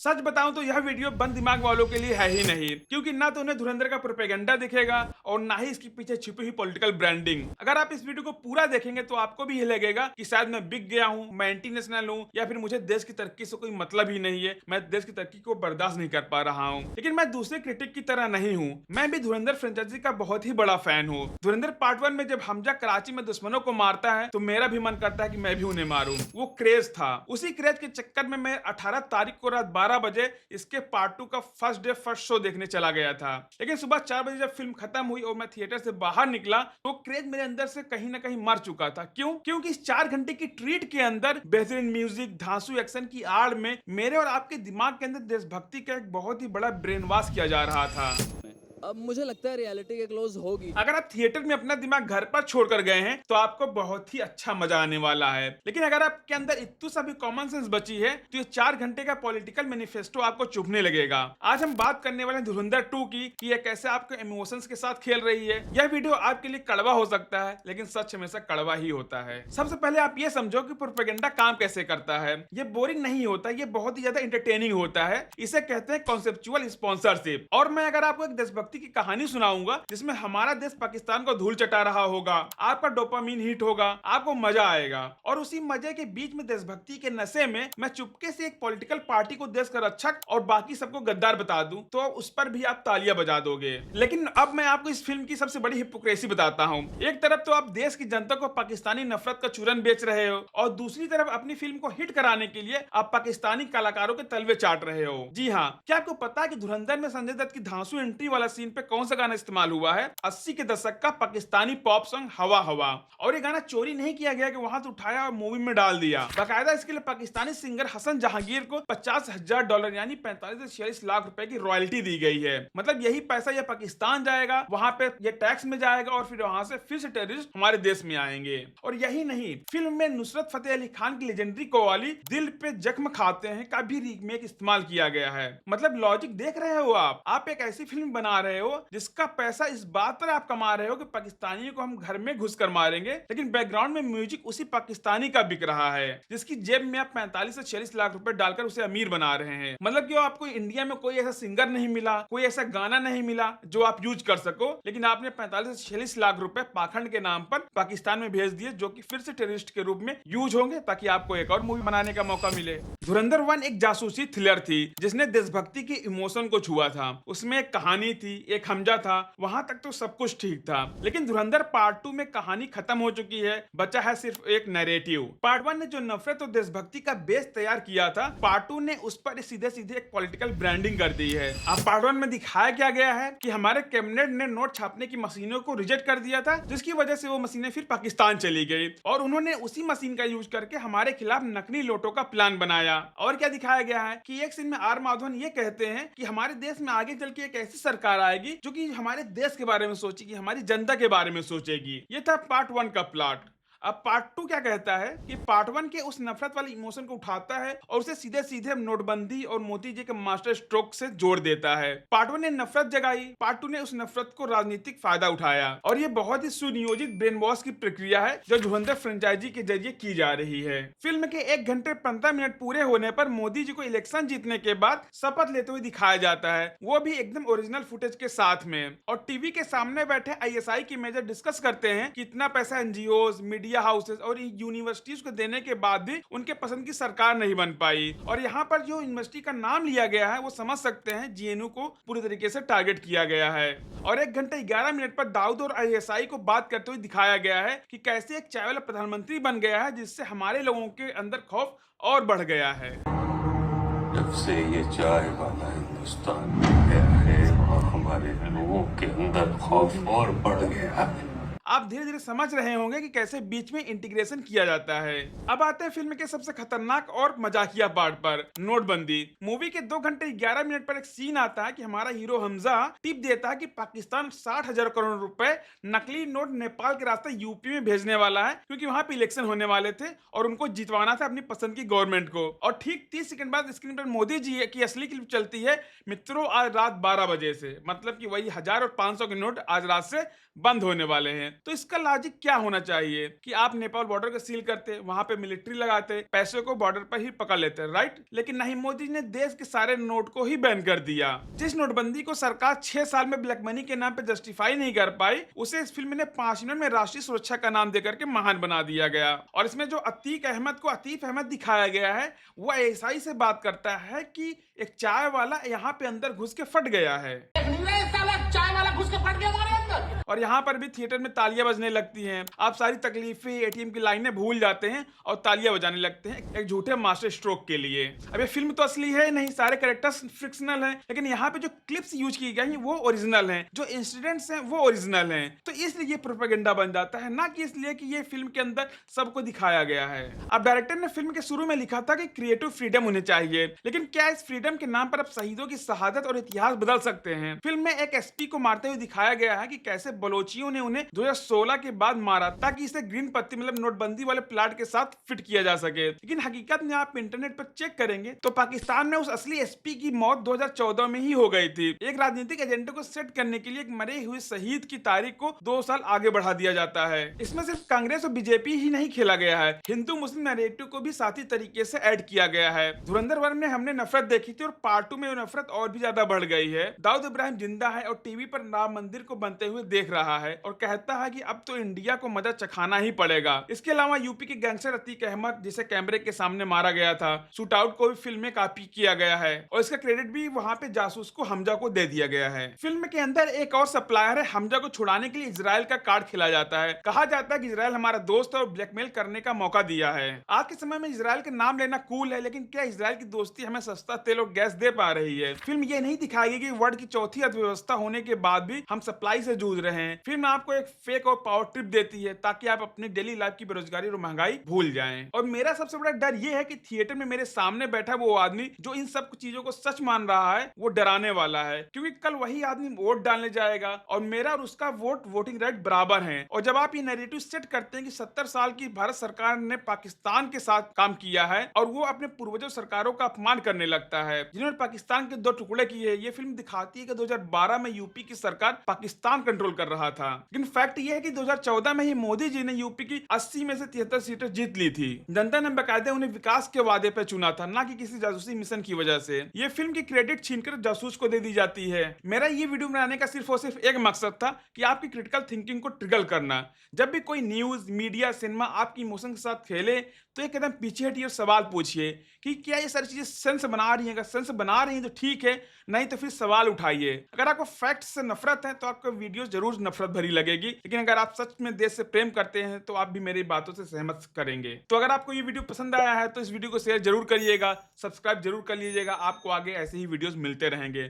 सच बताऊं तो यह वीडियो बंद दिमाग वालों के लिए है ही नहीं, क्योंकि ना तो उन्हें धुरंधर का प्रोपेगेंडा दिखेगा और ना ही इसके पीछे छिपी हुई पॉलिटिकल ब्रांडिंग। अगर आप इस वीडियो को पूरा देखेंगे तो आपको भी यह लगेगा कि शायद मैं बिक गया हूं, मैं एंटी नेशनल हूं, या फिर मुझे देश की तरक्की से कोई मतलब ही नहीं है, मैं देश की तरक्की को बर्दाश्त नहीं कर पा रहा हूं। लेकिन मैं दूसरे क्रिटिक की तरह नहीं हूं, मैं भी धुरंधर फ्रेंचाइजी का बहुत ही बड़ा फैन हूं। धुरंधर पार्ट 1 में जब हमजा कराची में दुश्मनों को मारता है तो मेरा भी मन करता है कि मैं भी उन्हें मारूं। वो क्रेज था, उसी क्रेज के चक्कर में मैं 18 तारीख को रात 12 बजे इसके पार्ट 2 का फर्स्ट डे फर्स्ट शो देखने चला गया था। लेकिन सुबह 4 बजे जब फिल्म खत्म हुई और मैं थिएटर से बाहर निकला तो क्रेज मेरे अंदर से कहीं ना कहीं मर चुका था। क्यों? क्योंकि इस 4 घंटे की ट्रीट के अंदर बेहतरीन म्यूजिक, धांसू एक्शन की आड़ में मेरे और आपके दिमाग के अंदर देशभक्ति का एक बहुत ही बड़ा ब्रेन वॉश किया जा रहा था। अब मुझे लगता है रियलिटी के क्लोज होगी। अगर आप थिएटर में अपना दिमाग घर पर छोड़कर गए हैं तो आपको बहुत ही अच्छा मजा आने वाला है। लेकिन अगर आपके अंदर इतनी सा भी कॉमन सेंस बची है तो ये 4 घंटे का पॉलिटिकल मैनिफेस्टो आपको चुभने लगेगा। आज हम बात करने वाले हैं धुरंधर 2 की कि ये कैसे आपके इमोशंस के साथ खेल रही है। यह वीडियो आपके लिए कड़वा हो सकता है, लेकिन सच हमेशा कड़वा ही होता है। सबसे पहले आप ये समझो कि प्रोपेगेंडा काम कैसे करता है। ये बोरिंग नहीं होता, ये बहुत ही ज्यादा इंटरटेनिंग होता है। इसे कहते हैं कॉन्सेप्चुअल स्पॉन्सरशिप। और मैं अगर आपको एक देशभक्ति की कहानी सुनाऊंगा जिसमें हमारा देश पाकिस्तान को धूल चटा रहा होगा, आपका डोपामीन हिट होगा, आपको मजा आएगा। और उसी मजे के बीच में देशभक्ति के नशे में मैं चुपके से एक पॉलिटिकल पार्टी को देश का रक्षक और बाकी सबको गद्दार बता दूं तो उस पर भी आप तालियां बजा दोगे। लेकिन अब मैं आपको इस फिल्म की सबसे बड़ी हिपोक्रेसी बताता हूं। एक तरफ तो आप देश की जनता को पाकिस्तानी नफरत का चूरन बेच रहे हो और दूसरी तरफ अपनी फिल्म को हिट कराने के लिए आप पाकिस्तानी कलाकारों के तलवे चाट रहे हो। जी हाँ, क्या आपको पता है कि धुरंधर में संजय दत्त की धांसू एंट्री वाला सीन पे कौन सा गाना इस्तेमाल हुआ है? 80 के दशक का पाकिस्तानी पॉप सॉन्ग हवा हवा। और ये गाना चोरी नहीं किया गया कि वहां से उठाया और मूवी में डाल दिया। बाकायदा इसके लिए पाकिस्तानी सिंगर हसन जहांगीर को $50,000 यानी 45 से 46 लाख रुपए की रॉयल्टी दी गई है। मतलब यही पैसा ये पाकिस्तान जाएगा, वहां पे ये टैक्स में जाएगा और फिर वहां से फिर से टेररिस्ट हमारे देश में आएंगे। और यही नहीं, फिल्म में नुसरत फतेह अली खान की लेजेंडरी कव्वाली दिल पे जख्म खाते हैं का भी रीमेक इस्तेमाल किया गया है। मतलब लॉजिक देख रहे हो आप एक ऐसी फिल्म बना रहे हो जिसका पैसा इस बात पर आप कमा रहे हो कि पाकिस्तानियों को हम घर में घुसकर मारेंगे, लेकिन बैकग्राउंड में म्यूजिक उसी पाकिस्तानी का बिक रहा है जिसकी जेब में आप 45 से 46 लाख रुपए डालकर उसे अमीर बना रहे हैं। मतलब कि आपको इंडिया में कोई ऐसा सिंगर नहीं मिला, कोई ऐसा गाना नहीं मिला जो आप यूज कर सको, लेकिन आपने 45 से 46 लाख रुपए पाखंड के नाम पर पाकिस्तान में भेज दिए, जो कि फिर से टेररिस्ट के रूप में यूज होंगे ताकि आपको एक और मूवी बनाने का मौका मिले। धुरंधर 1 एक जासूसी थ्रिलर थी जिसने देशभक्ति के इमोशन को छुआ था। उसमें एक कहानी थी, एक हमजा था, वहां तक तो सब कुछ ठीक था। लेकिन धुरंधर पार्ट 2 में कहानी खत्म हो चुकी है, बचा है सिर्फ एक नैरेटिव। पार्ट 1 ने जो नफरत और देशभक्ति का बेस तैयार किया था, पार्ट 2 ने उस पर सीधे सीधे एक पॉलिटिकल ब्रांडिंग कर दी है। अब पार्ट 1 में दिखाया क्या गया है कि हमारे कैबिनेट ने नोट छापने की मशीनों को रिजेक्ट कर दिया था, जिसकी वजह से वो मशीनें फिर पाकिस्तान चली गई और उन्होंने उसी मशीन का यूज करके हमारे खिलाफ नकली नोटों का प्लान बनाया। और क्या दिखाया गया है कि एक सीन में आर माधवन ये कहते हैं कि हमारे देश में आगे चल के एक ऐसी सरकार आएगी जो कि हमारे देश के बारे में सोचेगी, हमारी जनता के बारे में सोचेगी। ये था पार्ट 1 का प्लॉट। अब पार्ट 2 क्या कहता है कि पार्ट 1 के उस नफरत वाले इमोशन को उठाता है और उसे सीधे सीधे नोटबंदी और मोदी जी के मास्टर स्ट्रोक से जोड़ देता है। पार्ट 1 ने नफरत जगाई, पार्ट 2 ने उस नफरत को राजनीतिक फायदा उठाया। और ये बहुत ही सुनियोजित ब्रेन वॉश की प्रक्रिया है जो धुरंधर फ्रेंचाइजी के जरिए की जा रही है। फिल्म के 1 घंटे 15 मिनट पूरे होने पर मोदी जी को इलेक्शन जीतने के बाद शपथ लेते हुए दिखाया जाता है, वो भी एकदम ओरिजिनल फुटेज के साथ में। और टीवी के सामने बैठे आईएसआई की मेजर डिस्कस करते हैं कि इतना पैसा एनजीओज, मीडिया हाउसेस और यूनिवर्सिटीज को देने के बाद भी उनके पसंद की सरकार नहीं बन पाई। और यहाँ पर जो यूनिवर्सिटी का नाम लिया गया है वो समझ सकते हैं जेएनयू को पूरी तरीके से टारगेट किया गया है। और 1 घंटे 11 मिनट पर दाऊद और आईएसआई को बात करते हुए दिखाया गया है कि कैसे एक चाय वाला प्रधानमंत्री बन गया है, जिससे हमारे लोगों के अंदर खौफ और बढ़ गया है। जब से ये चाय वाला हिंदुस्तान में गया है और हमारे लोगों के अंदर खौफ और बढ़ गया है। आप धीरे धीरे समझ रहे होंगे कि कैसे बीच में इंटीग्रेशन किया जाता है। अब आते हैं फिल्म के सबसे खतरनाक और मजाकिया पार्ट पर, नोटबंदी। मूवी के 2 घंटे 11 मिनट पर एक सीन आता है कि हमारा हीरो हमजा टिप देता है कि पाकिस्तान 60,000 करोड़ रुपए नकली नोट नेपाल के रास्ते यूपी में भेजने वाला है, क्योंकि वहां पे इलेक्शन होने वाले थे और उनको जितवाना था अपनी पसंद की गवर्नमेंट को। और ठीक 30 सेकंड बाद स्क्रीन पर मोदी जी की असली क्लिप चलती है, मित्रों आज रात 12 बजे से, मतलब कि वही 1000 और 500 के नोट आज रात से बंद होने वाले हैं। तो इसका लॉजिक क्या होना चाहिए कि आप नेपाल बॉर्डर को सील करते, वहां पे मिलिट्री लगाते, पैसे को बॉर्डर पर ही पकड़ लेते, राइट? लेकिन नहीं, मोदी जी ने देश के सारे नोट को ही बैन कर दिया। जिस नोटबंदी को सरकार 6 साल में ब्लैक मनी के नाम पे जस्टिफाई नहीं कर पाई, उसे इस फिल्म ने 5 मिनट में राष्ट्रीय सुरक्षा का नाम देकर के महान बना दिया गया। और इसमें जो अतीक अहमद को अतीफ अहमद दिखाया गया है, वो ऐसाई से बात करता है कि एक चाय वाला यहाँ पे अंदर घुस के फट गया है। चाय वाला घुस के फट गया हमारे अंदर। और यहाँ पर भी थिएटर में तालियां बजने लगती हैं। आप सारी तकलीफें, एटीएम की लाइनें भूल जाते हैं और तालियां बजाने लगते हैं एक झूठे मास्टर स्ट्रोक के लिए। अब ये फिल्म तो असली है नहीं, सारे कैरेक्टर्स फिक्शनल हैं, लेकिन यहाँ पे जो क्लिप्स यूज की गई हैं वो ओरिजिनल हैं, जो इंसिडेंट्स हैं वो ओरिजिनल हैं। तो इसलिए ये प्रोपेगेंडा बन जाता है, ना कि इसलिए कि ये फिल्म के अंदर सबको दिखाया गया है। अब डायरेक्टर ने फिल्म के शुरू में लिखा था कि क्रिएटिव फ्रीडम उन्हें चाहिए, लेकिन क्या इस फ्रीडम के नाम पर अब शहीदों की शहादत और इतिहास बदल सकते हैं? फिल्म में एक एसपी को मारते हुए दिखाया गया है कि कैसे बलोचियों ने उन्हें 2016 के बाद मारा ताकि इसे ग्रीन पत्ती मतलब नोटबंदी वाले प्लाट के साथ फिट किया जा सके। लेकिन हकीकत में आप इंटरनेट पर चेक करेंगे तो पाकिस्तान में उस असली एसपी की मौत 2014 में ही हो गई थी। एक राजनीतिक एजेंडे को सेट करने के लिए एक मरे हुए शहीद की तारीख को 2 साल आगे बढ़ा दिया जाता है। इसमें सिर्फ कांग्रेस और बीजेपी ही नहीं खेला गया है, हिंदू मुस्लिम नैरेटिव को भी साथी तरीके से ऐड किया गया है। धुरंधर 1 में हमने नफरत देखी थी और पार्ट 2 में नफरत और भी ज्यादा बढ़ गई है। दाऊद इब्राहिम जिंदा है और टीवी पर राम मंदिर को बनते हुए देख रहा है और कहता है कि अब तो इंडिया को मजा चखाना ही पड़ेगा। इसके अलावा यूपी के गैंगस्टर अतीक अहमद, जिसे कैमरे के सामने मारा गया था, शूट आउट को भी फिल्म में कॉपी किया गया है और इसका क्रेडिट भी वहां पे जासूस को हमजा को दे दिया गया है। फिल्म के अंदर एक और सप्लायर है, हमजा को छुड़ाने के लिए इजराइल का कार्ड खेला जाता है। कहा जाता है कि इजराइल हमारा दोस्त है और ब्लैकमेल करने का मौका दिया है। आज के समय में इजराइल का नाम लेना कूल है, लेकिन क्या इजराइल की दोस्ती हमें सस्ता तेल और गैस दे पा रही है? फिल्म ये नहीं दिखाएगी कि वर्ल्ड की चौथी अर्थव्यवस्था होने के बाद भी हम सप्लाई से जूझ रहे हैं। फिल्म आपको एक फेक और पावर ट्रिप देती है ताकि आप अपनी डेली लाइफ की बेरोजगारी और महंगाई भूल जाएं। और मेरा सबसे बड़ा डर ये है कि थिएटर में मेरे सामने बैठा वो आदमी जो इन सब चीजों को सच मान रहा है, वो डराने वाला है, क्योंकि कल वही आदमी वोट डालने जाएगा और मेरा और उसका वोटिंग राइट बराबर है। और जब आप ये नैरेटिव सेट करते हैं कि 70 साल की भारत सरकार ने पाकिस्तान के साथ काम किया है और वो अपने पूर्वजों सरकारों का अपमान करने लगता है जिन्होंने पाकिस्तान के 2 टुकड़े किए। ये फिल्म दिखाती है कि 2012 में यूपी की सरकार पाकिस्तान कंट्रोल कर रहा था, लेकिन फैक्ट ये है कि 2014 में ही मोदी जी ने यूपी की 80 में से 73 सीटें जीत ली थी। जनता ने बकायदे उन्हें विकास के वादे पे चुना था, ना कि किसी जासूसी मिशन की वजह से। ये फिल्म की क्रेडिट छीनकर जासूस को दे दी जाती है। मेरा ये वीडियो बनाने का सिर्फ और सिर्फ एक मकसद था कि आपकी क्रिटिकल थिंकिंग को ट्रिगर करना। जब भी कोई न्यूज, मीडिया, सिनेमा आपकी इमोशन के साथ खेले तो एक एकदम पीछे हटिए और सवाल पूछिए कि क्या ये सारी चीजें सेंस बना रही हैं। अगर सेंस बना रही हैं तो ठीक है, नहीं तो फिर सवाल उठाइए। अगर आपको फैक्ट्स से नफरत है तो आपको वीडियो जरूर नफरत भरी लगेगी, लेकिन अगर आप सच में देश से प्रेम करते हैं तो आप भी मेरी बातों से सहमत करेंगे। तो अगर आपको ये वीडियो पसंद आया है तो इस वीडियो को शेयर जरूर करिएगा, सब्सक्राइब जरूर कर लीजिएगा। आपको आगे ऐसे ही वीडियोस मिलते रहेंगे।